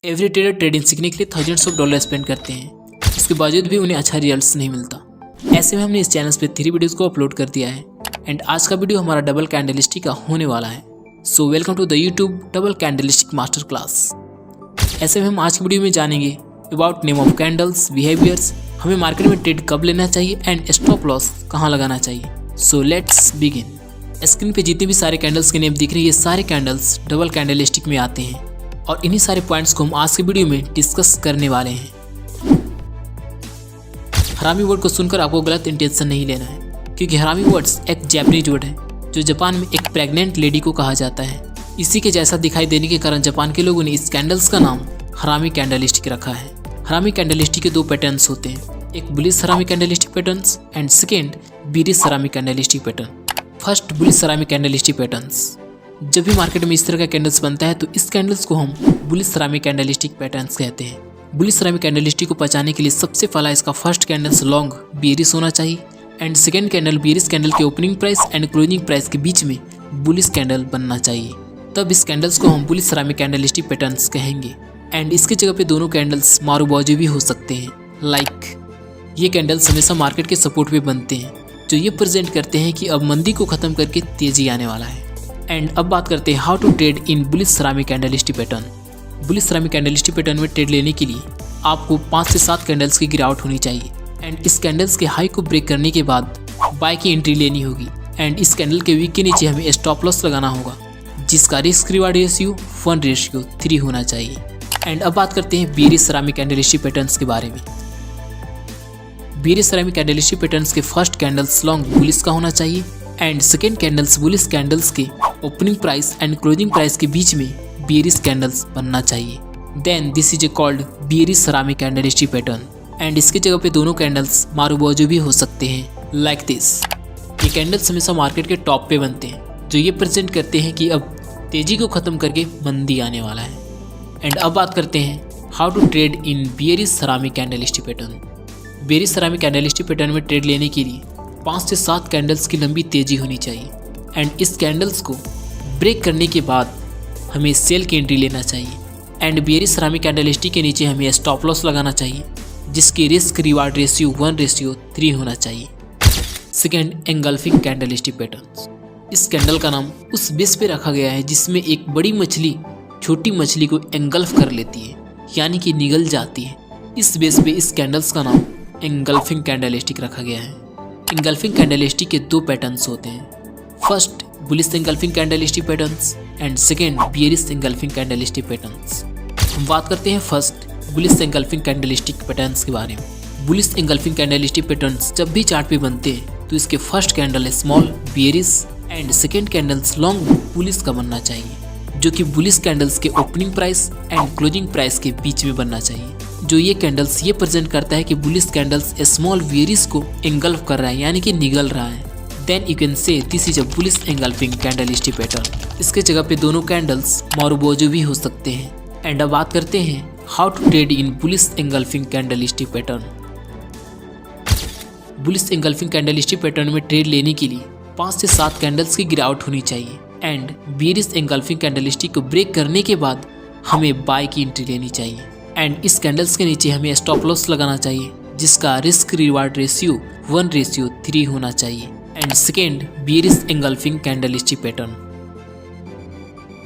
Every trader trading सीखने के लिए थाउजेंड्स ऑफ डॉलर स्पेंड करते हैं, उसके बावजूद भी उन्हें अच्छा रिजल्ट्स नहीं मिलता। ऐसे में हमने इस चैनल पे 3 वीडियोस को अपलोड कर दिया है एंड आज का वीडियो हमारा डबल कैंडलस्टिक का होने वाला है। So welcome to the YouTube double candlestick master class. ऐसे में हम आज की वीडियो में जानेंगे about name of candles, behaviours, हमें मार्केट में ट्रेड कब लेना चाहिए एंड स्टॉप लॉस कहाँ लगाना चाहिए। So let's begin. स्क्रीन पे जितने भी सारे कैंडल्स के नेम दिख रहे हैं, ये सारे कैंडल्स डबल कैंडलस्टिक में आते हैं और इन्हीं सारे पॉइंट्स को हम आज की वीडियो में डिस्कस करने वाले हैं। हरामी वर्ड को सुनकर आपको गलत इंटेंशन नहीं लेना है, क्योंकि हरामी वर्ड्स एक जापानीज वर्ड है जो जापान में एक प्रेग्नेंट लेडी को कहा जाता है। इसी के जैसा दिखाई देने के कारण जापान के लोगों ने इस कैंडल्स का नाम हरामी कैंडलस्टिक रखा है। हरामी कैंडलस्टिक के 2 पैटर्न्स होते हैं, एक bullish harami candlestick patterns and second bearish harami candlestick pattern. First bullish harami candlestick patterns. जब भी मार्केट में इस तरह का कैंडल्स बनता है तो इस कैंडल्स को हम बुलिश हरामी कैंडलस्टिक पैटर्न्स कहते हैं। बुलिश हरामी कैंडलस्टिक को पहचानने के लिए सबसे पहला इसका फर्स्ट कैंडल्स लॉन्ग बीरिश होना चाहिए and second candle bearish candle के opening price and closing price के बीच में बुलिश कैंडल बनना चाहिए, तब इस कैंडल्स को हम बुलिश हरामी कैंडलस्टिक पैटर्न्स कहेंगे। एंड इसके जगह पे दोनों कैंडल्स मारूबाजू भी हो सकते हैं। लाइक ये कैंडल्स हमेशा मार्केट के सपोर्ट पे बनते हैं, जो ये प्रेजेंट करते हैं कि अब मंदी को खत्म करके तेजी आने वाला है। एंड अब बात करते हैं how to trade in bullish harami candlestick pattern. Bullish harami candlestick pattern में ट्रेड लेने के लिए आपको 5 से 7 कैंडल्स की गिरावट होनी चाहिए एंड इस कैंडल्स के हाई को ब्रेक करने के बाद बाय की एंट्री लेनी होगी एंड इस कैंडल के वीक के नीचे हमें स्टॉप लॉस लगाना होगा, जिसका रिस्क रिवार्ड रेशियो 1:3 होना चाहिए। एंड अब बात करते हैं बीरिश हरामी कैंडलस्टिक पैटर्न्स के बारे में। बीरिश हरामी कैंडलस्टिक पैटर्न्स के फर्स्ट कैंडल्स लॉन्ग बुलिश का होना चाहिए and second candles bullish candles के opening price and closing price के बीच में बीरिश कैंडल्स बनना चाहिए। Then this is called bearish harami candlestick pattern and इसकी जगह पे दोनों कैंडल्स मारूबाजू भी हो सकते हैं लाइक दिस। ये कैंडल्स हमेशा मार्केट के टॉप पे बनते हैं, जो ये प्रेजेंट करते हैं कि अब तेजी को खत्म करके मंदी आने वाला है। एंड अब बात करते हैं how to trade in bearish harami candlestick pattern. Bearish harami candlestick pattern में ट्रेड लेने के लिए 5 से 7 कैंडल्स की लंबी तेजी होनी चाहिए एंड इस कैंडल्स को ब्रेक करने के बाद हमें सेल की एंट्री लेना चाहिए एंड बीरिश हरामी कैंडलस्टिक के नीचे हमें स्टॉप लॉस लगाना चाहिए, जिसकी रिस्क रिवार्ड रेशियो 1:3 होना चाहिए। Second engulfing candlestick pattern. इस कैंडल का नाम उस बेस पे रखा गया है जिसमें एक बड़ी मछली छोटी मछली को एंगल्फ कर लेती है, यानी कि निगल जाती है। इस बेस पे इस कैंडल्स का नाम एंगल्फिंग कैंडलस्टिक रखा गया है। एंगल्फिंग कैंडलस्टिक के 2 पैटर्न्स होते हैं, first bullish engulfing candlestick patterns and second bearish engulfing candlestick patterns. हम बात करते हैं first bullish engulfing candlestick patterns के बारे में। बुलिश एंगल्फिंग कैंडलस्टिक पैटर्न्स जब भी चार्ट पे बनते हैं तो इसके फर्स्ट कैंडल है small bearish and second candles long bullish का बनना चाहिए, जो कि बुलिश कैंडल्स के opening price and closing price के बीच में बनना चाहिए। जो ये कैंडल्स ये प्रेजेंट करता है कि बुलिश कैंडल्स स्मॉल बीरिश को एंगल्फ कर रहा है, यानी कि निगल रहा है। Then you can say this is a bullish engulfing candlestick pattern. इसके जगह पे दोनों कैंडल्स मारूबाजू भी हो सकते हैं। एंड अब बात करते हैं how to trade in bullish engulfing candlestick pattern. Bullish engulfing candlestick pattern में ट्रेड लेने के लिए 5 से 7 कैंडल्स की गिरावट होनी चाहिए एंड बीरिश एंगल्फिंग कैंडलस्टिक को ब्रेक करने के बाद हमें बाय की एंट्री लेनी चाहिए एंड इस कैंडल्स के नीचे हमें स्टॉप लॉस लगाना चाहिए, जिसका रिस्क रिवार्ड रेशियो 1:3 होना चाहिए। And second bearish engulfing candlestick pattern.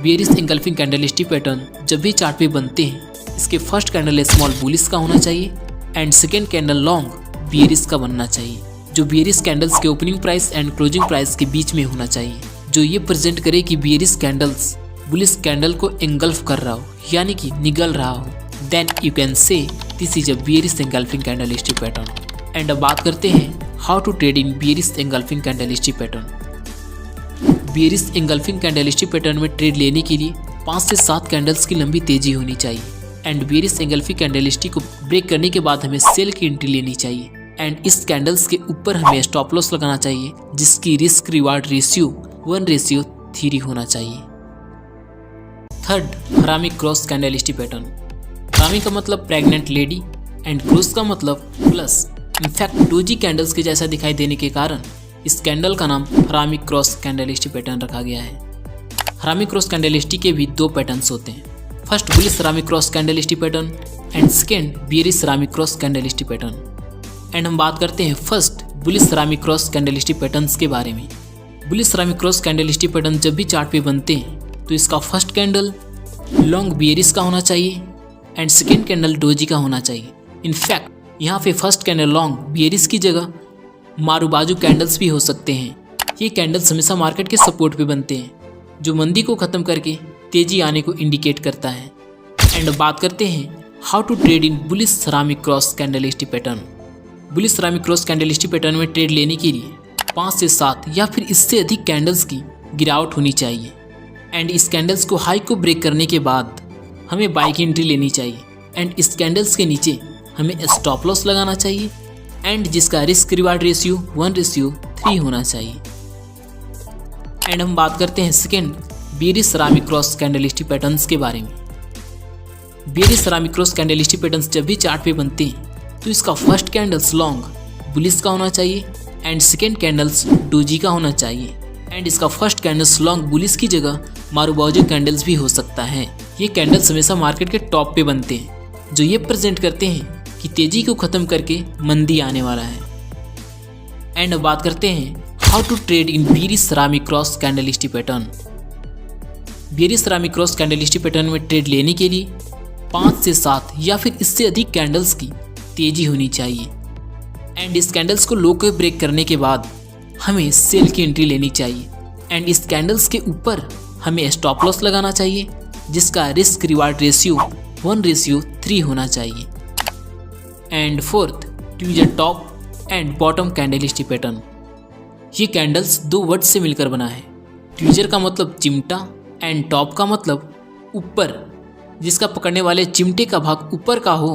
Bearish engulfing candlestick pattern जब भी चार्ट पे बनते हैं, इसके फर्स्ट कैंडल स्मॉल बुलिश का होना चाहिए and second candle long bearish का बनना चाहिए, जो बीरिश कैंडल्स के opening price and closing price के बीच में होना चाहिए, जो ये प्रेजेंट करे कि बीरिश कैंडल्स बुलिश कैंडल को एंगल्फ कर रहा हो, यानी कि निगल रहा हो। Then you can say this is a bearish engulfing candlestick pattern. And अब बात करते हैं how to trade in bearish engulfing candlestick pattern. Bearish engulfing candlestick pattern में ट्रेड लेने के लिए 5 से 7 कैंडल्स की लंबी तेजी होनी चाहिए एंड बीरिश एंगल्फिंग कैंडलस्टिक को ब्रेक करने के बाद हमें सेल की एंट्री लेनी चाहिए एंड इस कैंडल्स के ऊपर हमें स्टॉप लॉस लगाना चाहिए, जिसकी रिस्क रिवार्ड रेशियो 1:3 होना चाहिए। थर्ड हरामी क्रॉस कैंडलस्टिक पैटर्न। हरामी का मतलब प्रेग्नेंट लेडी एंड क्रॉस का मतलब प्लस। इनफैक्ट डोजी कैंडल्स के जैसा दिखाई देने के कारण इस कैंडल का नाम हरामी क्रॉस कैंडलस्टिक पैटर्न रखा गया है। हरामी क्रॉस कैंडलस्टिक के भी 2 पैटर्न्स होते हैं, first bullish ceramic cross candlestick pattern and second bearish ceramic cross candlestick pattern. And हम बात करते हैं first bullish ceramic cross candlestick patterns के बारे में। Bullish ceramic cross candlestick pattern जब भी चार्ट पे बनते हैं तो इसका फर्स्ट कैंडल लॉन्ग बियरिश का होना चाहिए एंड सेकेंड कैंडल डोजी का होना चाहिए। इनफैक्ट यहाँ पे फर्स्ट कैंडल लॉन्ग बियरिश की जगह मारूबाजू कैंडल्स भी हो सकते हैं। ये कैंडल्स हमेशा मार्केट के सपोर्ट पे बनते हैं जो मंदी को ख़त्म करके तेजी आने को इंडिकेट करता है। एंड बात करते हैं how to trade in bullish ceramic cross candlestick pattern. Bullish ceramic cross candlestick pattern में ट्रेड लेने के लिए 5 से 7 या फिर इससे अधिक कैंडल्स की गिरावट होनी चाहिए एंड इस कैंडल्स को हाई को ब्रेक करने के बाद हमें बाई की एंट्री लेनी चाहिए एंड इस कैंडल्स के नीचे हमें स्टॉप लॉस लगाना चाहिए एंड जिसका रिस्क रिवार्ड रेशियो 1:3 होना चाहिए। एंड हम बात करते हैं second bearish ceramic cross candlestick patterns के बारे में। Bearish ceramic cross candlestick patterns जब भी चार्ट पे बनते हैं तो इसका फर्स्ट कैंडल्स लॉन्ग बुलिश का होना चाहिए एंड सेकेंड कैंडल्स डोजी का होना चाहिए एंड इसका फर्स्ट कैंडल्स लॉन्ग बुलिश की जगह मारूबाजू कैंडल्स भी हो सकता है। ये कैंडल्स हमेशा मार्केट के टॉप पे बनते हैं जो ये प्रेजेंट करते हैं कि तेजी को ख़त्म करके मंदी आने वाला है। एंड अब बात करते हैं how to trade in bearish ceramic cross candlestick pattern. Bearish ceramic cross candlestick pattern में ट्रेड लेने के लिए 5 से 7 या फिर इससे अधिक कैंडल्स की तेजी होनी चाहिए एंड इस कैंडल्स को लो को ब्रेक करने के बाद हमें सेल की एंट्री लेनी चाहिए एंड इस कैंडल्स के ऊपर हमें स्टॉप लॉस लगाना चाहिए जिसका रिस्क रिवार्ड रेशियो 1:3 होना चाहिए। And fourth tweezer top and bottom candlestick pattern. ये कैंडल्स 2 वर्ड से मिलकर बना है। ट्विजर का मतलब चिमटा एंड टॉप का मतलब ऊपर, जिसका पकड़ने वाले चिमटे का भाग ऊपर का हो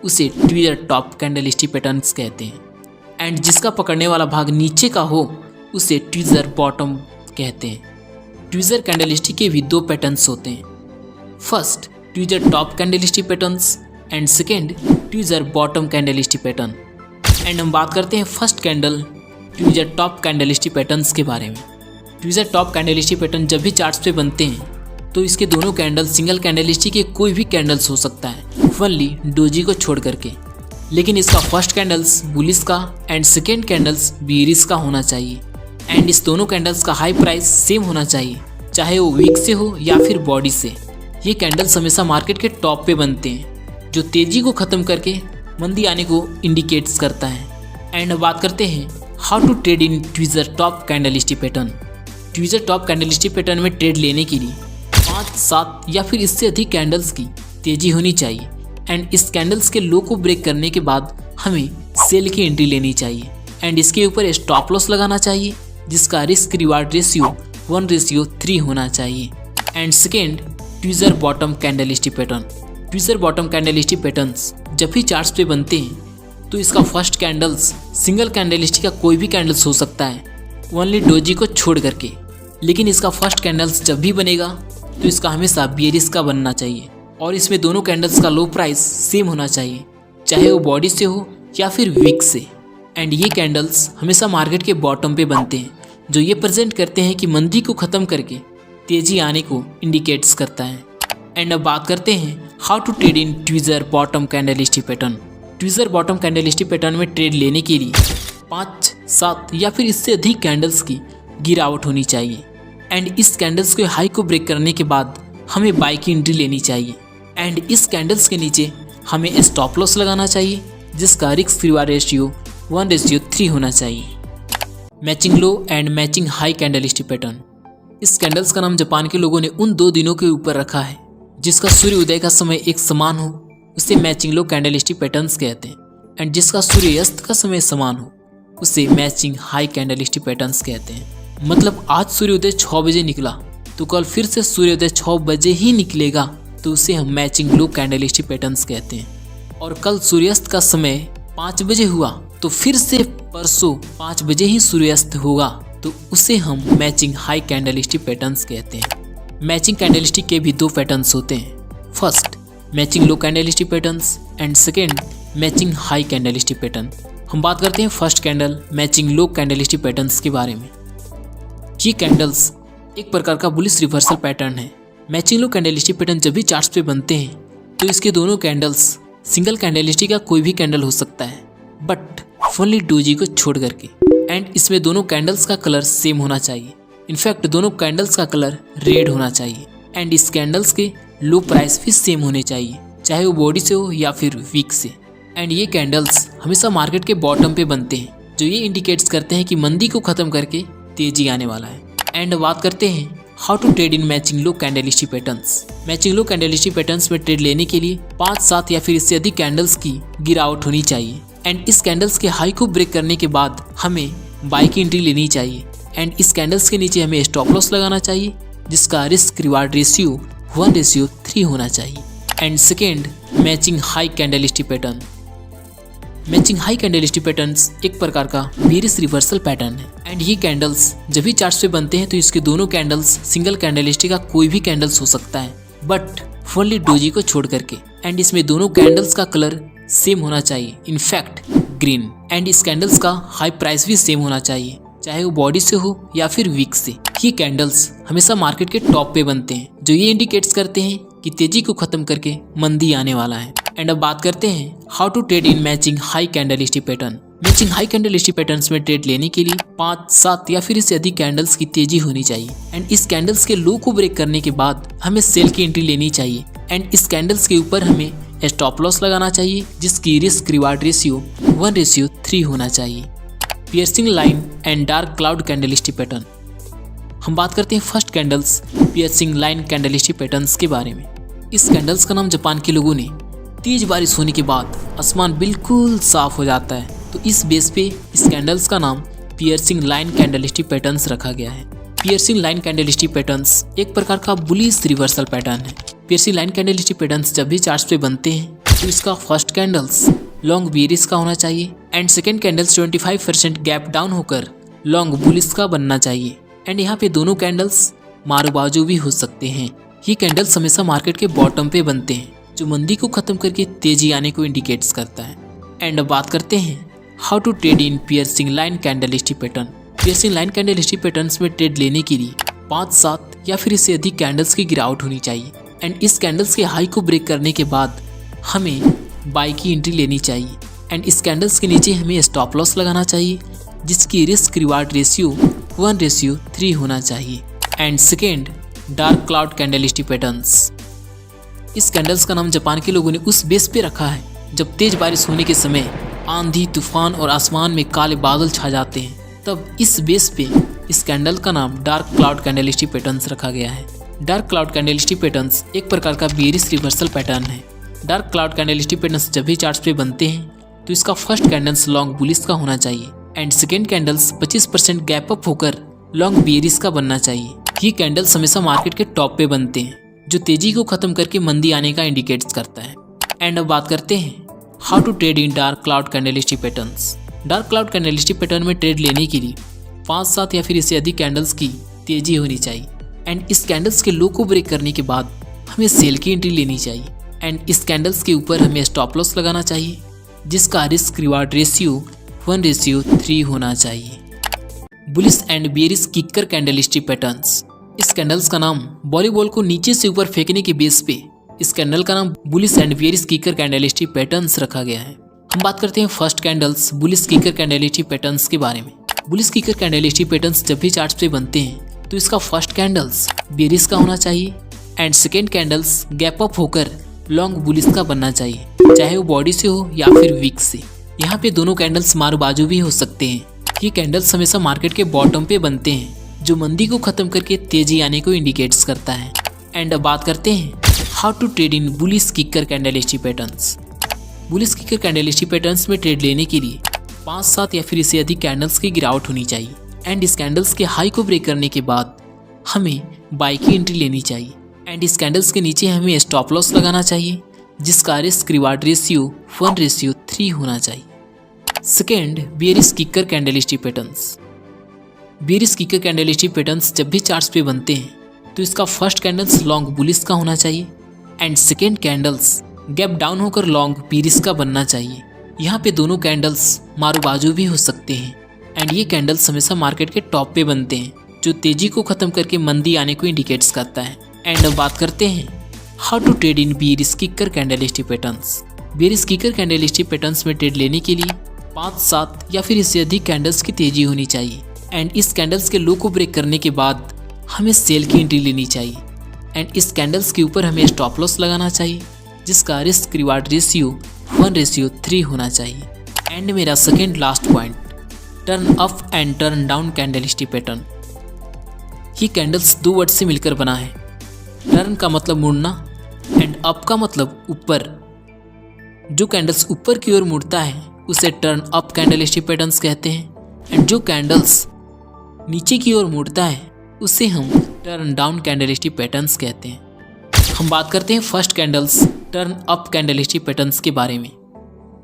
उसे ट्विजर टॉप कैंडलस्टिक पैटर्न्स कहते हैं एंड जिसका पकड़ने वाला भाग नीचे का हो उसे ट्विजर बॉटम कहते हैं। ट्विजर कैंडलस्टिक के भी 2 पैटर्न्स होते हैं, first tweezer top candlestick patterns and second tweezer bottom candlestick pattern. And हम बात करते हैं first candle tweezer top candlestick patterns के बारे में। ट्विजर टॉप कैंडलस्टिक पैटर्न जब भी चार्ट्स पे बनते हैं तो इसके दोनों कैंडल सिंगल कैंडलस्टिक के कोई भी कैंडल्स हो सकता है ओनली डोजी को छोड़ करके, लेकिन इसका फर्स्ट कैंडल्स बुलिश का एंड सेकेंड कैंडल्स बियरिश का होना चाहिए एंड इस दोनों कैंडल्स का हाई प्राइस सेम होना चाहिए चाहे वो वीक से हो या फिर बॉडी से। ये कैंडल्स हमेशा मार्केट के टॉप पे बनते हैं जो तेजी को ख़त्म करके मंदी आने को इंडिकेट्स करता है। एंड बात करते हैं how to trade in tweezer top candlestick pattern. Tweezer top candlestick pattern में ट्रेड लेने के लिए 5, 7 या फिर इससे अधिक कैंडल्स की तेजी होनी चाहिए एंड इस कैंडल्स के लो को ब्रेक करने के बाद हमें सेल की एंट्री लेनी चाहिए एंड इसके ऊपर स्टॉप लॉस लगाना चाहिए जिसका रिस्क रिवार्ड रेशियो 1:3 होना चाहिए। And second tweezer bottom candlestick pattern. Tweezer bottom candlestick patterns जब भी चार्ट्स पे बनते हैं तो इसका फर्स्ट कैंडल्स सिंगल कैंडलस्टिक का कोई भी कैंडल्स हो सकता है ओनली डोजी को छोड़ करके, लेकिन इसका फर्स्ट कैंडल्स जब भी बनेगा तो इसका हमेशा बियरिश का बनना चाहिए और इसमें दोनों कैंडल्स का लो प्राइस सेम होना चाहिए चाहे वो बॉडी से हो या फिर वीक से। एंड ये कैंडल्स हमेशा मार्केट के बॉटम पे बनते हैं जो ये प्रेजेंट करते हैं कि मंदी को ख़त्म करके तेजी आने को इंडिकेट्स करता है। एंड अब बात करते हैं how to trade in tweezer bottom candlestick pattern. Tweezer bottom candlestick pattern में ट्रेड लेने के लिए 5, 7 या फिर इससे अधिक कैंडल्स की गिरावट होनी चाहिए एंड इस कैंडल्स को हाई को ब्रेक करने के बाद हमें बाई की एंट्री लेनी चाहिए एंड इस कैंडल्स के नीचे हमें स्टॉप लॉस लगाना चाहिए जिसका रिस्क रिवार्ड रेशियो 1:3 होना चाहिए। Matching low and matching high candlestick pattern. इस कैंडल्स का नाम जापान के लोगों ने उन 2 दिनों के ऊपर रखा है जिसका सूर्य उदय का समय एक समान हो उसे मैचिंग लो कैंडलस्टिक पैटर्न्स कहते हैं एंड जिसका सूर्यास्त का समय समान हो उसे मैचिंग हाई कैंडलस्टिक पैटर्न्स कहते हैं। मतलब आज सूर्योदय 6 बजे निकला तो कल फिर से सूर्योदय 6 बजे ही निकलेगा तो उसे हम मैचिंग लो कैंडलस्टिक पैटर्न्स कहते हैं। और कल सूर्यास्त का समय 5 बजे हुआ तो फिर से परसों 5 बजे ही सूर्यास्त होगा तो उसे हम मैचिंग हाई कैंडलस्टिक पैटर्न्स कहते हैं। मैचिंग कैंडलस्टिक के भी 2 पैटर्न्स होते हैं, first matching low candlestick patterns and second matching high candlestick pattern. हम बात करते हैं first candle matching low candlestick patterns के बारे में। ये कैंडल्स एक प्रकार का बुलिश रिवर्सल पैटर्न है मैचिंग लो कैंडलस्टिक पैटर्न जब भी चार्ट्स पे बनते हैं तो इसके दोनों कैंडल्स सिंगल कैंडलस्टिक का कोई भी कैंडल हो सकता है, बट ओनली डोजी को छोड़ करके। एंड इसमें दोनों कैंडल्स का कलर सेम होना चाहिए। इनफैक्ट दोनों कैंडल्स का कलर रेड होना चाहिए। एंड इस कैंडल्स के लो प्राइस भी सेम होने चाहिए, चाहे वो बॉडी से हो या फिर वीक से। एंड ये कैंडल्स हमेशा मार्केट के बॉटम पे बनते हैं, जो ये इंडिकेट्स करते हैं कि मंदी को खत्म करके तेजी आने वाला है। एंड बात करते हैं how to trade in matching low candlestick patterns. Matching low candlestick patterns में ट्रेड लेने के लिए 5, 7 या फिर इससे अधिक कैंडल्स की गिरावट होनी चाहिए। एंड इस कैंडल्स के हाई को ब्रेक करने के बाद हमें बाई की एंट्री लेनी चाहिए। एंड इस कैंडल्स के नीचे हमें स्टॉप लॉस लगाना चाहिए, जिसका रिस्क रिवार्ड रेशियो 1:3 होना चाहिए। And second, matching high candlestick pattern. Matching high candlestick patterns एक प्रकार का बेरिश रिवर्सल पैटर्न है। एंड ये कैंडल्स जब भी चार्ट्स पे बनते हैं तो इसके दोनों कैंडल्स सिंगल कैंडलस्टिक का कोई भी कैंडल्स हो सकता है, बट ओनली डोजी को छोड़ करके। एंड इसमें दोनों कैंडल्स का कलर सेम होना चाहिए, इनफैक्ट ग्रीन। एंड इस कैंडल्स का हाई प्राइस भी सेम होना चाहिए, चाहे वो बॉडी से हो या फिर वीक से। ये कैंडल्स हमेशा मार्केट के टॉप पे बनते हैं, जो ये इंडिकेट्स करते हैं कि तेजी को खत्म करके मंदी आने वाला है। एंड अब बात करते हैं how to trade in matching high candlestick pattern. Matching high candlestick patterns में ट्रेड लेने के लिए 5, 7 या फिर इससे अधिक कैंडल्स की तेजी होनी चाहिए। एंड इस कैंडल्स के लो को ब्रेक करने के बाद हमें सेल की एंट्री लेनी चाहिए। एंड इस कैंडल्स के ऊपर हमें स्टॉप लॉस लगाना चाहिए, जिसकी रिस्क रिवार्ड रेशियो 1:3 होना चाहिए। Piercing line and dark cloud candlestick pattern. हम बात करते हैं first candles piercing line candlestick patterns के बारे में। इस कैंडल्स का नाम जापान के लोगों ने तेज बारिश होने के बाद आसमान बिल्कुल साफ हो जाता है, तो इस बेस पे इस कैंडल्स का नाम पियर्सिंग लाइन कैंडलस्टिक पैटर्न्स रखा गया है। पियर्सिंग लाइन कैंडलस्टिक पैटर्न्स एक प्रकार का बुलिश रिवर्सल पैटर्न है। पियर्सिंग लाइन कैंडलस्टिक पैटर्न्स जब भी चार्ट्स पे बनते हैं तो इसका फर्स्ट कैंडल्स लॉन्ग बेरिश का होना चाहिए। And second candles 25% gap down होकर लॉन्ग बुलिश का बनना चाहिए। एंड यहाँ पे दोनों कैंडल्स मारू बाजू भी हो सकते हैं। ये कैंडल्स हमेशा मार्केट के बॉटम पे बनते हैं, जो मंदी को खत्म करके तेजी आने को इंडिकेट्स करता है। एंड अब बात करते हैं how to trade in piercing line candlestick pattern. Piercing line candlestick patterns में ट्रेड लेने के लिए 5, 7 या फिर इससे अधिक कैंडल्स की गिरावट होनी चाहिए। एंड इस कैंडल्स के हाई को ब्रेक करने के बाद हमें बाई की एंट्री लेनी चाहिए। एंड इस कैंडल्स के नीचे हमें स्टॉप लॉस लगाना चाहिए, जिसकी रिस्क रिवार्ड रेशियो 1:3 होना चाहिए। And second, dark cloud candlestick patterns. इस कैंडल्स का नाम जापान के लोगों ने उस बेस पे रखा है जब तेज बारिश होने के समय आंधी, तूफान और आसमान में काले बादल छा जाते हैं, तब इस बेस पे इस कैंडल का नाम डार्क क्लाउड कैंडलस्टिक पैटर्न्स रखा गया है। डार्क क्लाउड कैंडलस्टिक पैटर्न्स एक प्रकार का बेरिश रिवर्सल पैटर्न है। डार्क क्लाउड कैंडलस्टिक पैटर्न्स जब भी चार्ट्स पे बनते हैं तो इसका फर्स्ट कैंडल्स लॉन्ग बुलिश का होना चाहिए। And second candles 25% gap up होकर लॉन्ग बेरिश का बनना चाहिए। ये कैंडल्स हमेशा मार्केट के टॉप पे बनते हैं, जो तेजी को खत्म करके मंदी आने का इंडिकेट्स करता है। एंड अब बात करते हैं how to trade in dark cloud candlestick patterns. Dark cloud candlestick pattern में ट्रेड लेने के लिए 5, 7 या फिर इससे अधिक कैंडल्स की तेजी होनी चाहिए। एंड इस कैंडल्स के लो को ब्रेक करने के बाद हमें सेल की एंट्री लेनी चाहिए। एंड इस कैंडल्स के ऊपर हमें स्टॉप लॉस लगाना चाहिए, जिसका रिस्क रिवार्ड रेशियो 1:3 होना चाहिए। Bullish and bearish kicker candlestick patterns. इस कैंडल्स का नाम वॉलीबॉल को नीचे से ऊपर फेंकने के बेस पे इस कैंडल का नाम bullish and bearish kicker candlestick patterns रखा गया है। हम बात करते हैं first candles bullish kicker candlestick patterns के बारे में। बुलिश किकर कैंडलस्टिक पैटर्न्स जब भी चार्ट्स पे बनते हैं तो इसका फर्स्ट कैंडल्स बेरिश का होना चाहिए। And second candles gap up होकर लॉन्ग बुलिश का बनना चाहिए, चाहे वो बॉडी से हो या फिर वीक से। यहाँ पे दोनों कैंडल्स मारू बाजू भी हो सकते हैं। ये कैंडल्स हमेशा मार्केट के बॉटम पे बनते हैं, जो मंदी को खत्म करके तेजी आने को इंडिकेट्स करता है। एंड अब बात करते हैं how to trade in bullish kicker candlestick patterns. Bullish kicker candlestick patterns में ट्रेड लेने के लिए 5, 7 या फिर इससे अधिक कैंडल्स की गिरावट होनी चाहिए। एंड इस कैंडल्स के हाई को ब्रेक करने के बाद हमें बाई की एंट्री लेनी चाहिए। एंड इस कैंडल्स के नीचे हमें स्टॉप लॉस लगाना चाहिए, जिसका रिस्क रिवार्ड रेशियो 1:3 होना चाहिए। Second, bearish kicker candlestick patterns. Bearish kicker candlestick patterns जब भी चार्ट्स पे बनते हैं तो इसका फर्स्ट कैंडल्स लॉन्ग बुलिश का होना चाहिए। And second candles gap down होकर लॉन्ग बेरिश का बनना चाहिए। यहाँ पे दोनों कैंडल्स मारू बाजू भी हो सकते हैं। एंड ये कैंडल्स हमेशा मार्केट के टॉप पे बनते हैं, जो तेजी को खत्म करके मंदी आने को इंडिकेट्स करता है। एंड अब बात करते हैं how to trade in bearish kicker candlestick patterns. Bearish kicker candlestick patterns में ट्रेड लेने के लिए 5, 7 या फिर इससे अधिक कैंडल्स की तेजी होनी चाहिए एंड इस कैंडल्स के लो को ब्रेक करने के बाद हमें सेल की एंट्री लेनी चाहिए एंड इस कैंडल्स के ऊपर हमें स्टॉप लॉस लगाना चाहिए जिसका रिस्क रिवार्ड रेशियो 1:3 होना चाहिए। एंड मेरा second last point, turn up and turn down candlestick pattern. ये कैंडल्स 2 वर्ड से मिलकर बना है। टर्न का मतलब मुड़ना एंड अप का मतलब ऊपर। जो कैंडल्स ऊपर की ओर मुड़ता है उसे टर्न अप कैंडलस्टिक पैटर्न्स कहते हैं एंड जो कैंडल्स नीचे की ओर मुड़ता है उसे हम टर्न डाउन कैंडलस्टिक पैटर्न्स कहते हैं। हम बात करते हैं first candles turn up candlestick patterns के बारे में।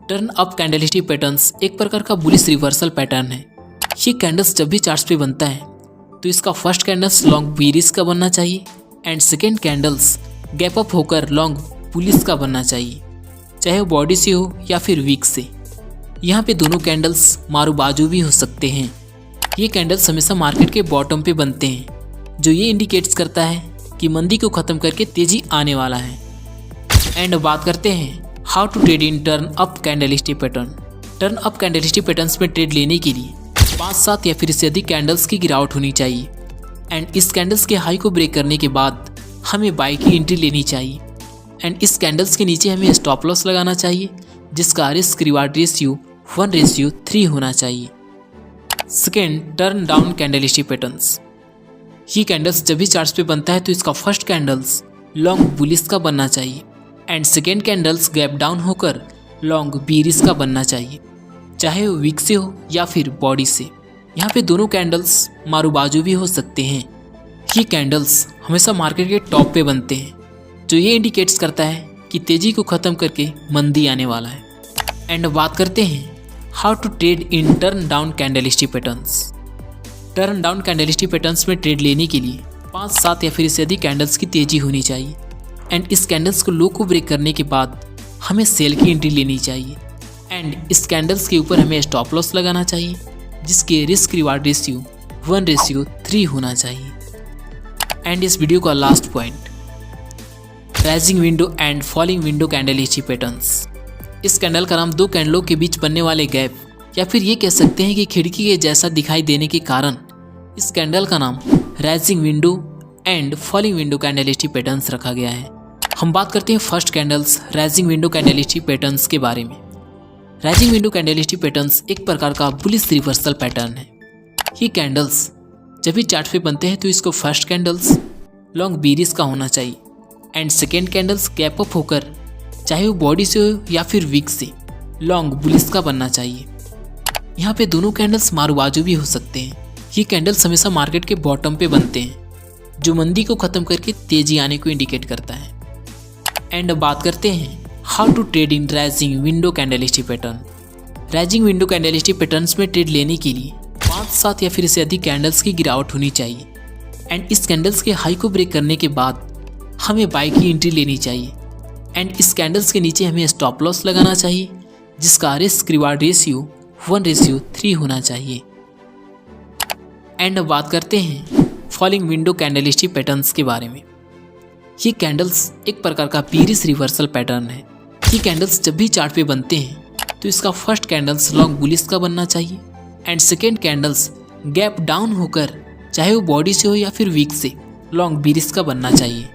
टर्न अप कैंडलस्टिक पैटर्न्स एक प्रकार का बुलिश रिवर्सल पैटर्न है। ये कैंडल्स जब भी चार्ट्स पे बनता है तो इसका फर्स्ट कैंडल्स लॉन्ग बेयरिश का बनना चाहिए and second candles gap up होकर लॉन्ग बुलिश का बनना चाहिए, चाहे वो बॉडी से हो या फिर वीक से। यहाँ पे दोनों कैंडल्स मारू बाजू भी हो सकते हैं। ये कैंडल्स हमेशा मार्केट के बॉटम पे बनते हैं जो ये इंडिकेट्स करता है कि मंदी को ख़त्म करके तेजी आने वाला है। एंड बात करते हैं how to trade in turn up candlestick pattern. Turn up candlestick patterns में ट्रेड लेने के लिए 5, 7 या फिर इससे अधिक कैंडल्स की गिरावट होनी चाहिए एंड इस कैंडल्स के हाई को ब्रेक करने के बाद हमें बाई की एंट्री लेनी चाहिए एंड इस कैंडल्स के नीचे हमें स्टॉप लॉस लगाना चाहिए जिसका रिस्क रिवार्ड रेशियो 1:3 होना चाहिए। Second, turn down candlestick patterns. ये कैंडल्स जब भी चार्ट्स पे बनता है तो इसका फर्स्ट कैंडल्स लॉन्ग बुलिश का बनना चाहिए and second candles gap down होकर लॉन्ग बेयरिश का बनना चाहिए, चाहे वो वीक से हो या फिर बॉडी से। यहाँ पे दोनों कैंडल्स मारू बाजू भी हो सकते हैं। ये कैंडल्स हमेशा मार्केट के टॉप पे बनते हैं जो ये इंडिकेट्स करता है कि तेजी को ख़त्म करके मंदी आने वाला है। एंड बात करते हैं how to trade in turn down candlestick patterns. Turn down candlestick patterns में ट्रेड लेने के लिए 5, 7 या फिर इससे अधिक कैंडल्स की तेजी होनी चाहिए एंड इस कैंडल्स को लो को ब्रेक करने के बाद हमें सेल की एंट्री लेनी चाहिए एंड इस कैंडल्स के ऊपर हमें स्टॉप लॉस लगाना चाहिए जिसके रिस्क रिवार्ड रेशियो 1:3 होना चाहिए। एंड इस वीडियो का last point, rising window and falling window candlestick patterns. इस कैंडल का नाम 2 कैंडलों के बीच बनने वाले गैप या फिर ये कह सकते हैं कि खिड़की के जैसा दिखाई देने के कारण इस कैंडल का नाम rising window and falling window candlestick patterns रखा गया है। हम बात करते हैं first candles rising window candlestick patterns के बारे में। राइजिंग विंडो कैंडलस्टिक पैटर्न्स एक प्रकार का बुलिश रिवर्सल पैटर्न है। ये कैंडल्स जब भी चार्ट पे बनते हैं तो इसको फर्स्ट कैंडल्स लॉन्ग बेयरिश का होना चाहिए and second candles gap up होकर चाहे वो बॉडी से हो या फिर वीक से लॉन्ग बुलिश का बनना चाहिए। यहाँ पे दोनों कैंडल्स मारू बाजू भी हो सकते हैं। ये कैंडल्स हमेशा मार्केट के बॉटम पे बनते हैं जो मंदी को ख़त्म करके तेजी आने को इंडिकेट करता है। एंड बात करते हैं how to trade in rising window candlestick pattern. Rising window candlestick patterns में ट्रेड लेने के लिए 5, 7 या फिर इससे अधिक कैंडल्स की गिरावट होनी चाहिए एंड इस कैंडल्स के हाई को ब्रेक करने के बाद हमें बाई की एंट्री लेनी चाहिए एंड इस कैंडल्स के नीचे हमें स्टॉप लॉस लगाना चाहिए जिसका रिस्क रिवार्ड रेशियो 1:3 होना चाहिए। एंड अब बात करते हैं फॉलिंग विंडो कैंडलस्टिक पैटर्न्स के बारे में। ये कैंडल्स एक प्रकार का बेयरिश रिवर्सल पैटर्न है। ये कैंडल्स जब भी चार्ट पे बनते हैं तो इसका फर्स्ट कैंडल्स लॉन्ग बुलिश का बनना चाहिए and second candles gap down होकर चाहे वो बॉडी से हो या फिर वीक से लॉन्ग बेयरिश का बनना चाहिए।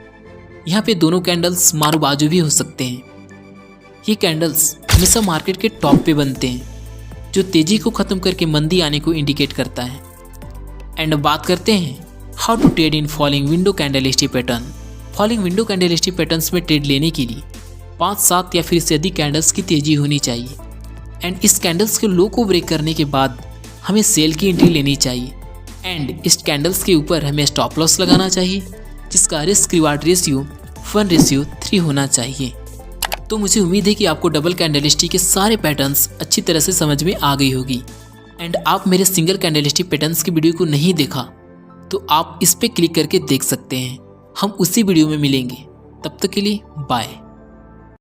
यहाँ पे दोनों कैंडल्स मारू बाजू भी हो सकते हैं। ये कैंडल्स हमेशा मार्केट के टॉप पे बनते हैं जो तेजी को ख़त्म करके मंदी आने को इंडिकेट करता है। एंड बात करते हैं how to trade in falling window candlestick pattern. Falling window candlestick patterns में ट्रेड लेने के लिए 5, 7 या फिर इससे अधिक कैंडल्स की तेजी होनी चाहिए एंड इस कैंडल्स के लो को ब्रेक करने के बाद हमें सेल की एंट्री लेनी चाहिए एंड इस कैंडल्स के ऊपर हमें स्टॉप लॉस लगाना चाहिए जिसका रिस्क रिवार्ड रेशियो 1:3 होना चाहिए। तो मुझे उम्मीद है कि आपको डबल कैंडलस्टिक के सारे पैटर्न्स अच्छी तरह से समझ में आ गई होगी एंड आप मेरे सिंगल कैंडलस्टिक पैटर्न्स की वीडियो को नहीं देखा तो आप इस पे क्लिक करके देख सकते हैं। हम उसी वीडियो में मिलेंगे, तब तक के लिए बाय।